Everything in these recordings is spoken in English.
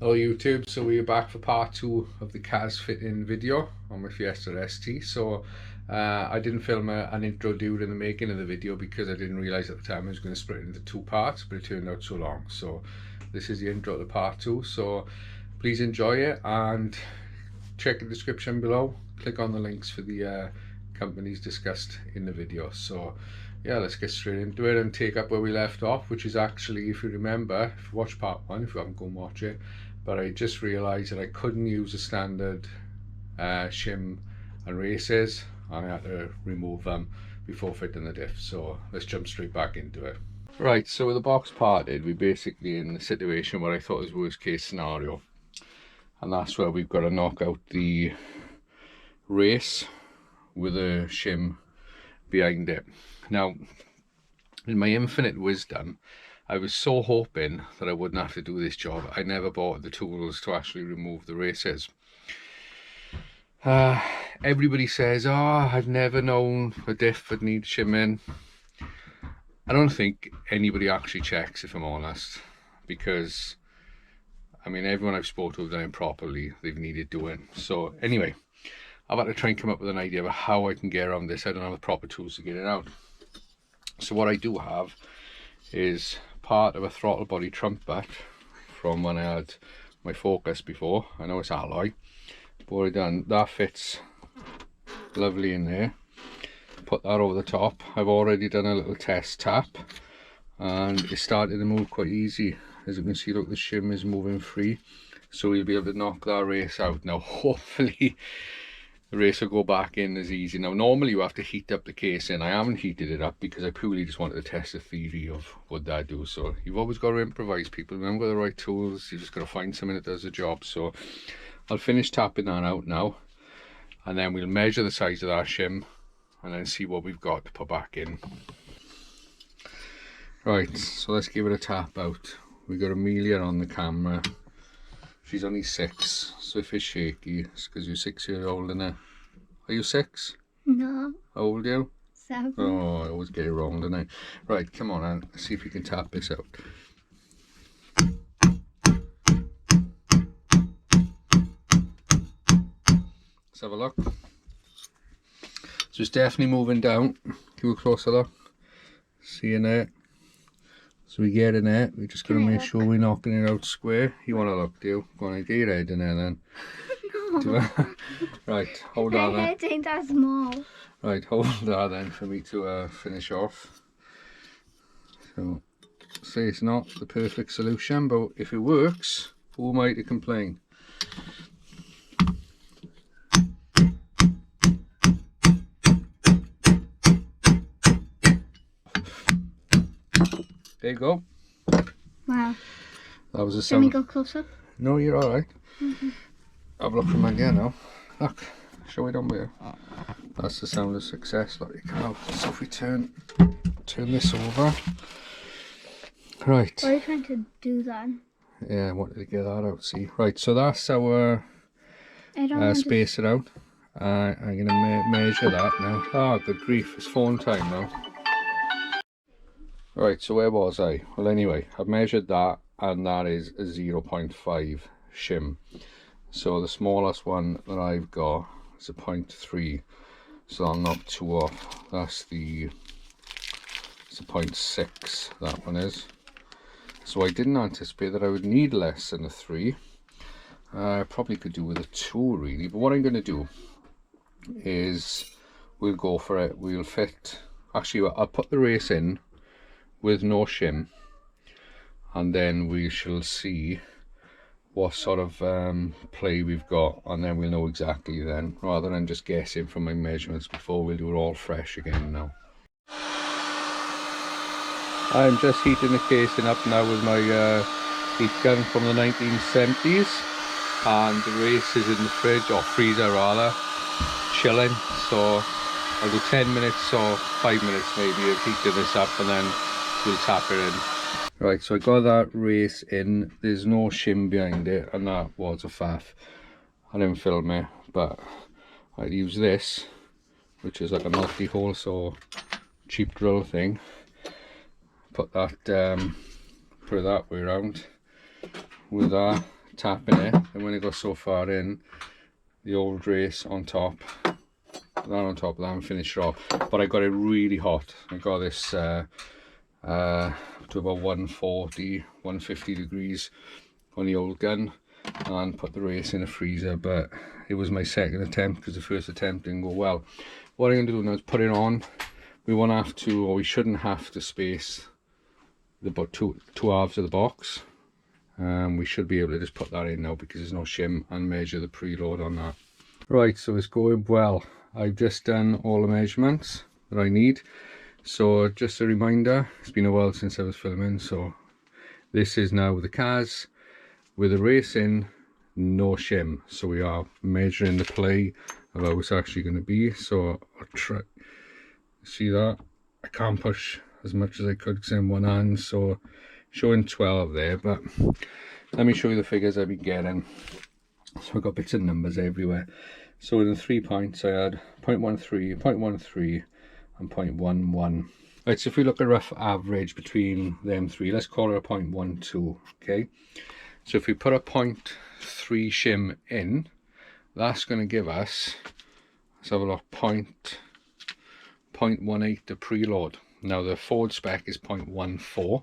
Hello YouTube, so we're back for part 2 of the kaaz fitting video on my Fiesta ST. So I didn't film an intro during the making of the video because I didn't realise at the time I was going to split it into 2 parts, but it turned out so long. So this is the intro to part 2, so please enjoy it and check the description below, click on the links for the companies discussed in the video. So yeah, let's get straight into it and take up where we left off, which is actually, if you remember, if you watch part 1, if you haven't, go and watch it. But I just realised that I couldn't use the standard shim and races, and I had to remove them before fitting the diff. So let's jump straight back into it. Right, so with the box parted, we're basically in the situation where I thought was worst case scenario, and that's where we've got to knock out the race with a shim behind it. Now, in my infinite wisdom, I was so hoping that I wouldn't have to do this job. I never bought the tools to actually remove the races. Everybody says, oh, I've never known a diff that needs shimming. I don't think anybody actually checks, if I'm honest, because I mean, everyone I've spoken to have done it properly. They've needed doing. So anyway, I've had to try and come up with an idea of how I can get around this. I don't have the proper tools to get it out. So what I do have is part of a throttle body trumpet from when I had my Focus before. I know it's alloy, but what I've done, that fits lovely in there. Put that over the top. I've already done a little test tap and it's starting to move quite easy. As you can see, look, the shim is moving free, so you'll be able to knock that race out. Now hopefully the race will go back in as easy. Now normally you have to heat up the casing. I haven't heated it up because I purely just wanted to test the theory of what that do. So you've always got to improvise, people. Remember, the right tools, you just got to find something that does the job. So I'll finish tapping that out now, and then we'll measure the size of that shim and then see what we've got to put back in. Right, so let's give it a tap out. We got Amelia on the camera. She's only 6, so if it's shaky, it's because you're 6-year-old, innit? Are you 6? No. How old are you? 7. Oh, I always get it wrong, don't I? Right, come on, Anne. Let's see if you can tap this out. Let's have a look. So it's definitely moving down. Give a closer look. See in there. So we get in there, we just got to make sure we're knocking it out square. You want to look, do you? Go on and get your head in there then. No. Right, hold on then. My head ain't that small. Right, hold on then for me to finish off. So, say it's not the perfect solution, but if it works, who am I to complain? There you go. Wow. That was a sound. Can we go closer? No, you're alright. Have a look from again now. Look, show it on there. That's the sound of success. Look, you can out. So if we turn this over. Right. What are you trying to do then? Yeah, I wanted to get that out, see. Right, so that's our space it out. I'm going to measure that now. Oh, good grief, it's phone time now. Right, so where was I? Well, anyway, I've measured that, and that is a 0.5 shim. So the smallest one that I've got is a 0.3, so I'll knock 2 off. That's it's a 0.6, that one is. So I didn't anticipate that I would need less than a 3. I probably could do with a 2 really, but what I'm going to do is we'll go for it. We'll fit, actually I'll put the race in with no shim, and then we shall see what sort of play we've got, and then we'll know exactly then, rather than just guessing from my measurements before. We'll do it all fresh again now. I'm just heating the casing up now with my heat gun from the 1970s, and the race is in the fridge, or freezer rather, chilling. So I'll do 10 minutes or 5 minutes maybe of heating this up, and then we'll tap it in. Right, so I got that race in. There's no shim behind it, and that was a faff. I didn't film it, but I'd use this, which is like a multi-hole, so cheap drill thing. Put that put it that way around with that, tapping it, and when it got so far in, the old race on top, that on top of that, and finish it off. But I got it really hot. I got this to about 140, 150 degrees on the old gun, and put the race in a freezer. But it was my second attempt because the first attempt didn't go well. What I'm going to do now is put it on. We won't have to, or we shouldn't have to space the two halves of the box. We should be able to just put that in now because there's no shim, and measure the preload on that. Right, so it's going well. I've just done all the measurements that I need. So just a reminder, it's been a while since I was filming, so this is now the kaaz with the race in, no shim. So we are measuring the play of how it's actually going to be. So I'll try, see that? I can't push as much as I could because I'm one hand, so showing 12 there, but let me show you the figures I've been getting. So I've got bits of numbers everywhere. So in the 3 points I had 0.13, 0.13 and 0.11. Right, so if we look at a rough average between them three, let's call it a 0.12, okay? So if we put a 0.3 shim in, that's going to give us, let's have a look, 0.18 the preload. Now the forward spec is 0.14,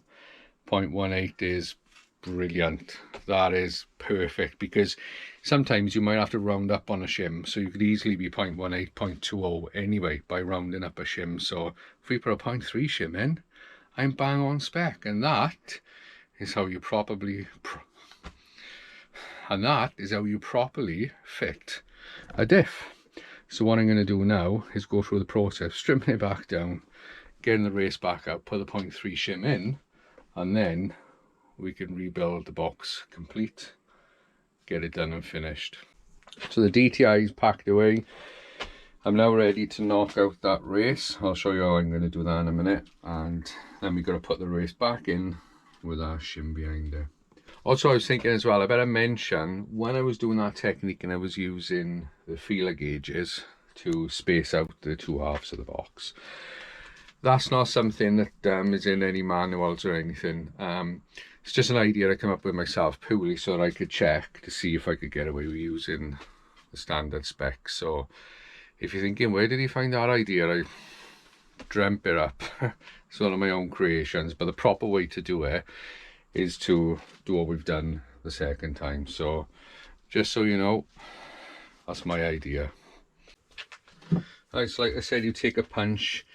0.18 is brilliant. That is perfect, because sometimes you might have to round up on a shim, so you could easily be 0.18, 0.20 anyway by rounding up a shim. So if we put a 0.3 shim in, I'm bang on spec, and that is how you properly fit a diff. So what I'm going to do now is go through the process, stripping it back down, getting the race back up, put the 0.3 shim in, and then we can rebuild the box complete, get it done and finished. So the DTI is packed away. I'm now ready to knock out that race. I'll show you how I'm going to do that in a minute, and then we've got to put the race back in with our shim behind it. Also, I was thinking as well, I better mention, when I was doing that technique and I was using the feeler gauges to space out the two halves of the box, that's not something that is in any manuals or anything. It's just an idea I came up with myself purely so that I could check to see if I could get away with using the standard specs. So if you're thinking, where did he find that idea? I dreamt it up. It's one of my own creations, but the proper way to do it is to do what we've done the second time. So just so you know, that's my idea. Right, so like I said, you take a punch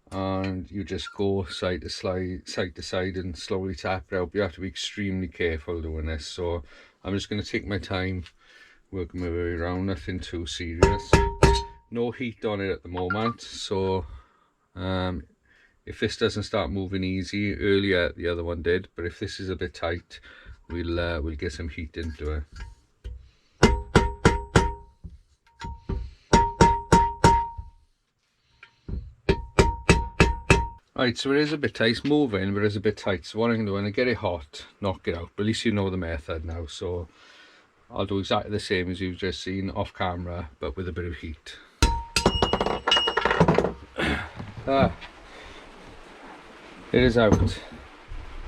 and you just go side to side and slowly tap it out. You have to be extremely careful doing this, so I'm just going to take my time working my way around, nothing too serious. No heat on it at the moment, so if this doesn't start moving easy, earlier the other one did, but if this is a bit tight, we'll get some heat into it. Right, so it is a bit tight, it's moving, but it's a bit tight. So what I'm going to do, when I get it hot, knock it out. But at least you know the method now, so I'll do exactly the same as you've just seen off camera, but with a bit of heat. It is out.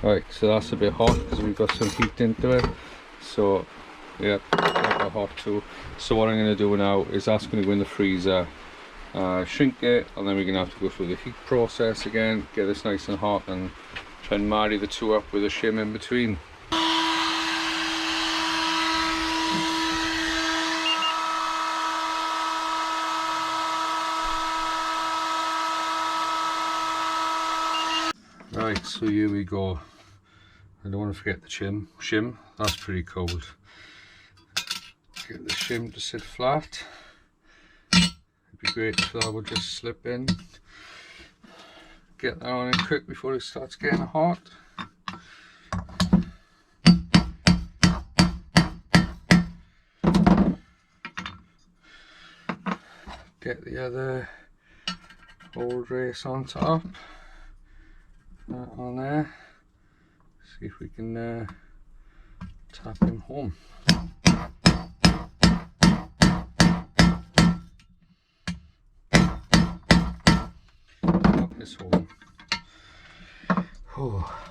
Right, so that's a bit hot because we've got some heat into it. So yeah, that got hot too. So what I'm going to do now is that's going to go in the freezer, shrink it, and then we're going to have to go through the heat process again, get this nice and hot, and try and marry the two up with a shim in between. Right, so here we go. I don't want to forget the shim, that's pretty cold. Get the shim to sit flat. It'd be great if that would just slip in. Get that on in quick before it starts getting hot. Get the other old race on top. That on there. See if we can tap him home. Tap this home. Oh,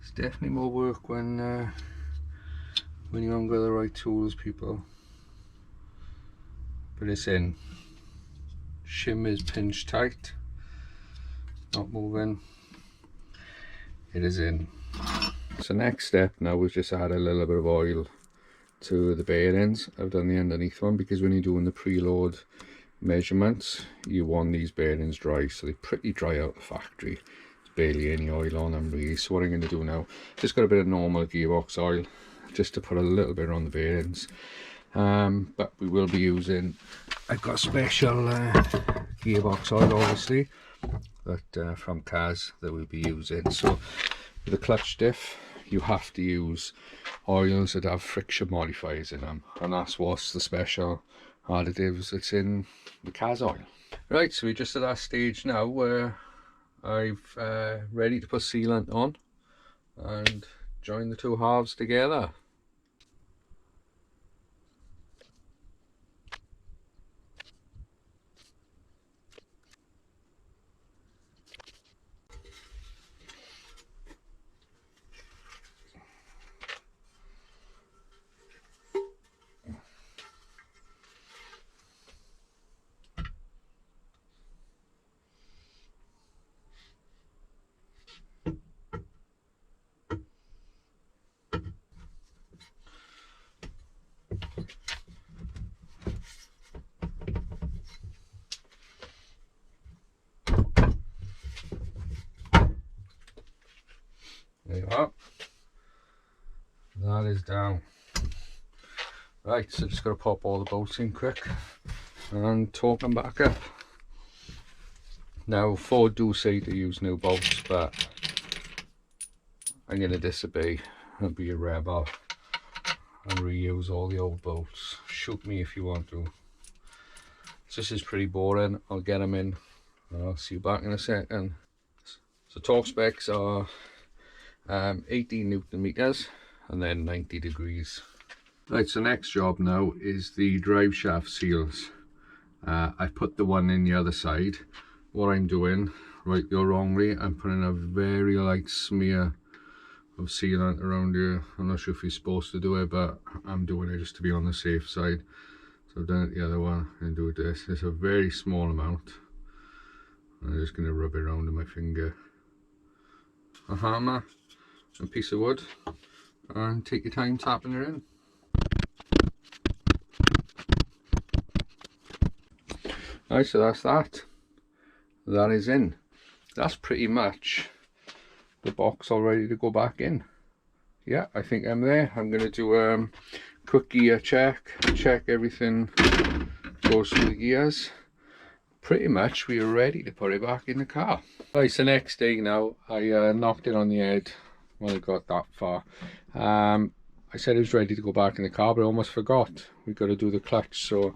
it's definitely more work when when you haven't got the right tools, people. But it's in. Shim is pinched tight, not moving. It is in. So next step now is just add a little bit of oil to the bearings. I've done the underneath one because when you're doing the preload measurements, you want these bearings dry, so they're pretty dry out the factory. There's barely any oil on them really. So what I'm going to do now, just got a bit of normal gearbox oil just to put a little bit on the bearings. But we will be using, I've got special gearbox oil obviously, that from Kaaz that we'll be using. So with the clutch diff, you have to use oils that have friction modifiers in them, and that's what's the special additives that's in the Kaaz oil. Right, so we're just at that stage now where I've ready to put sealant on and join the two halves together. There you are. That is down. Right, so just got to pop all the bolts in quick and torque them back up. Now Ford do say to use new bolts, but I'm going to disobey and be a rebel and reuse all the old bolts. Shoot me if you want to. This is pretty boring. I'll get them in and I'll see you back in a second. So torque specs are 18 Newton meters and then 90 degrees. Right, so next job now is the drive shaft seals. I've put the one in the other side. What I'm doing, right or wrongly, I'm putting a very light smear of sealant around here. I'm not sure if you're supposed to do it, but I'm doing it just to be on the safe side. So I've done it the other one and do this. It's a very small amount. I'm just going to rub it around with my finger. A hammer, a piece of wood, and take your time tapping it in. Right, so that's that. That is in. That's pretty much the box all ready to go back in. Yeah, I think I'm there. I'm going to do a quick gear check everything goes through the gears. Pretty much we are ready to put it back in the car. Right, so next day now, I knocked it on the head when I got that far. I said it was ready to go back in the car, but I almost forgot. We've got to do the clutch. So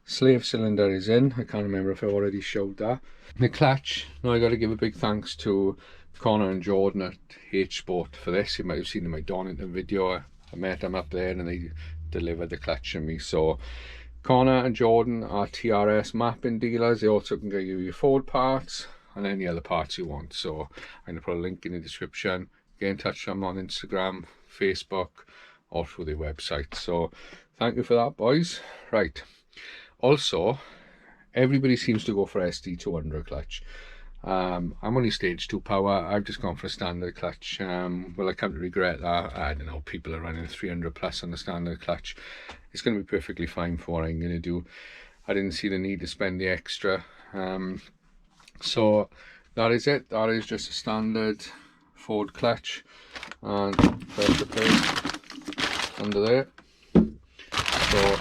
slave cylinder is in. I can't remember if I already showed that. The clutch, now I got to give a big thanks to Connor and Jordan at Rsport for this. You might have seen in my Donington video. I met them up there and they delivered the clutch to me. So Connor and Jordan are TRS mapping dealers. They also can give you your Ford parts and any other parts you want. So I'm going to put a link in the description. Get in touch with them on Instagram, Facebook, or through their website. So thank you for that, boys. Right. Also, everybody seems to go for SD200 clutch. I'm only stage 2 power. I've just gone for a standard clutch. Well, I come to regret that. I don't know, people are running 300 plus on the standard clutch. It's going to be perfectly fine for what I'm going to do. I didn't see the need to spend the extra. So that is it. That is just a standard Ford clutch, and press the plate under there. So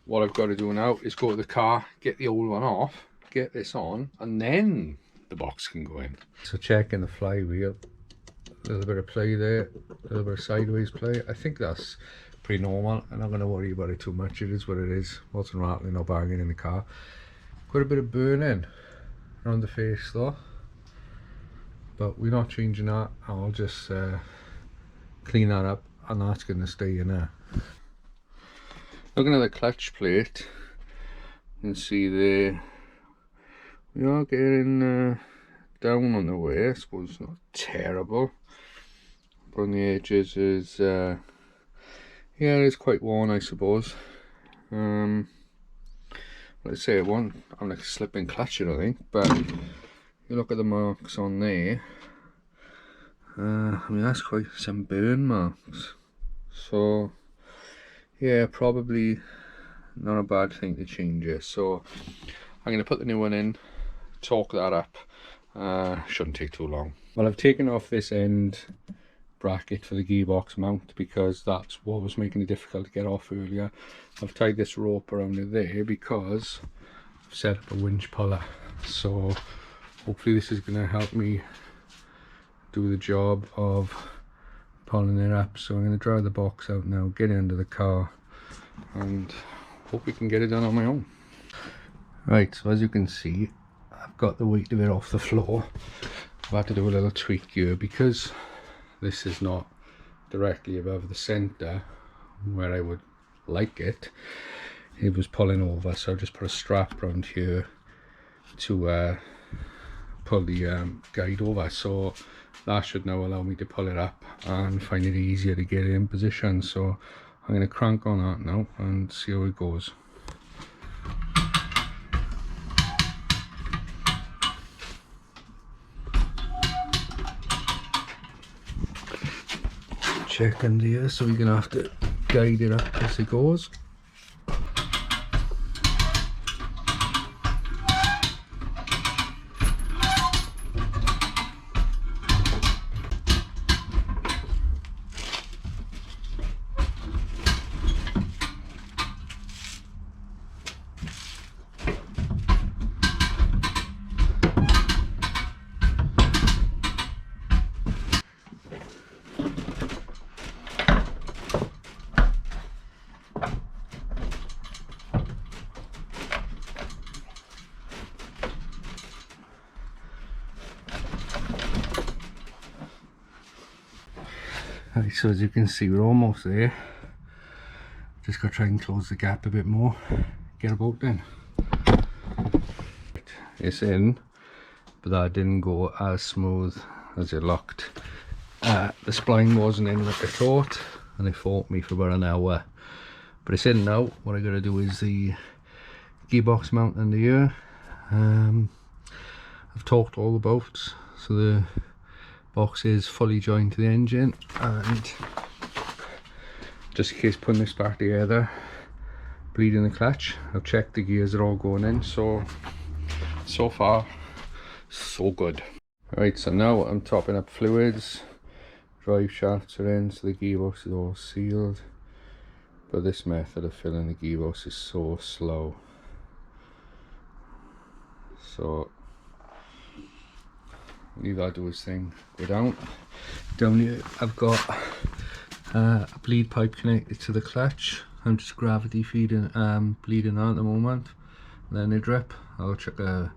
what I've got to do now is go to the car, get the old one off, get this on, and then the box can go in. So checking the flywheel, a little bit of play there, a little bit of sideways play. I think that's pretty normal. I'm not going to worry about it too much. It is what it is. Wasn't rattling or banging in the car. Got a bit of burning around the face though, but we're not changing that. I'll just clean that up and that's going to stay in there. Looking at the clutch plate, you can see there we are getting down on the way. I suppose it's not terrible, but on the edges is Yeah, it's quite worn, I suppose. Let's say I'm like slipping clutch, I think, but you look at the marks on there. I mean, that's quite some burn marks. So yeah, probably not a bad thing to change it. So I'm going to put the new one in, torque that up. Shouldn't take too long. Well, I've taken off this end bracket for the gearbox mount because that's what was making it difficult to get off earlier. I've tied this rope around it there because I've set up a winch puller, so hopefully this is going to help me do the job of pulling it up. So I'm going to drive the box out now, get it under the car, and hope we can get it done on my own. Right, so as you can see, I've got the weight of it off the floor. I've had to do a little tweak here because this is not directly above the center where I would like it. It was pulling over, so I just put a strap around here to pull the guide over. So that should now allow me to pull it up and find it easier to get it in position. So I'm going to crank on that now and see how it goes. Check under here, so you're going to have to guide it up as it goes. Right, so as you can see, we're almost there. Just got to try and close the gap a bit more, get a bolt in. It's in, but that didn't go as smooth as it looked. The spline wasn't in like I thought, and it fought me for about an hour. But it's in now. What I got to do is the gearbox mount under here. I've torqued all the bolts, so the box is fully joined to the engine, and just in case putting this back together, bleeding the clutch, I've checked the gears are all going in, so far so good. Right, so now I'm topping up fluids, drive shafts are in, so the gearbox is all sealed, but this method of filling the gearbox is so slow. So leave that do its thing. Go down here I've got a bleed pipe connected to the clutch. I'm just gravity feeding bleeding that at the moment, then a drip. I'll check a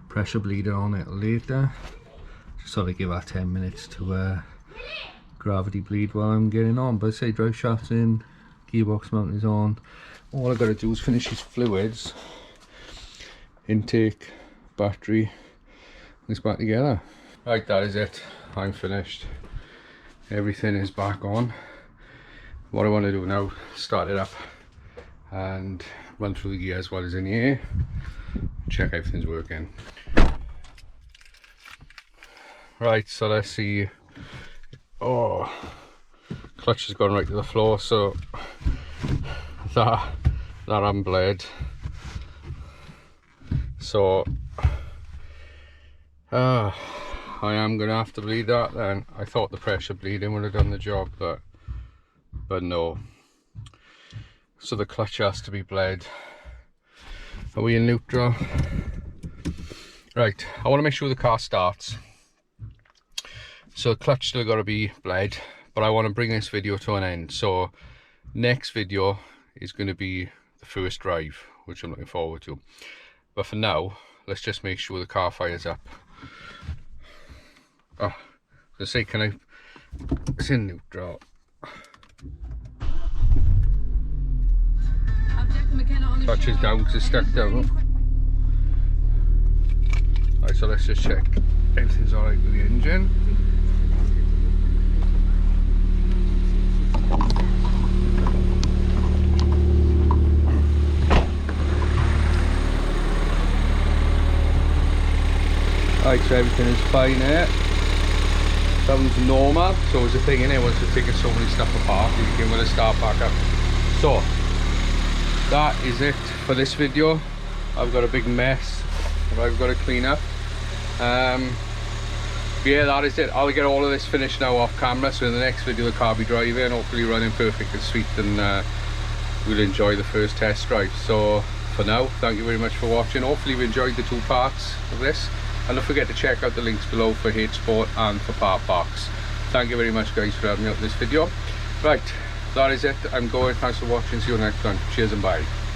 pressure bleeder on it later, just sort of give that 10 minutes to gravity bleed while I'm getting on. But say drive shaft's in, gearbox mount is on, all I've got to do is finish these fluids, intake, battery, this back together. Right, that is it. I'm finished. Everything is back on. What I want to do now, start it up and run through the gears while it's in the air, check everything's working. Right, so let's see. Oh, clutch has gone right to the floor, so that hasn't bled. So I am gonna have to bleed that then. I thought the pressure bleeding would have done the job, but no. So the clutch has to be bled. Are we in neutral? Right, I want to make sure the car starts. So the clutch still got to be bled, but I want to bring this video to an end. So next video is going to be the first drive, which I'm looking forward to. But for now, let's just make sure the car fires up. Oh, let's say, it's in neutral. Clutch is down because it's stuck down. Right, so let's just check everything's alright with the engine. Right, so everything is fine here. Sounds normal. So it's a thing in here once we've taken so many stuff apart, you can with a start back up. So that is it for this video. I've got a big mess that I've got to clean up. Yeah, that is it. I'll get all of this finished now off camera, so in the next video the car will be driving, hopefully running perfect and sweet, and we'll enjoy the first test drive. So for now, thank you very much for watching. Hopefully you enjoyed the 2 parts of this, and don't forget to check out the links below for Rsport and for Part Box. Thank you very much guys for helping me out with this video. Right, that is it. I'm going. Thanks for watching. See you next time. Cheers and bye.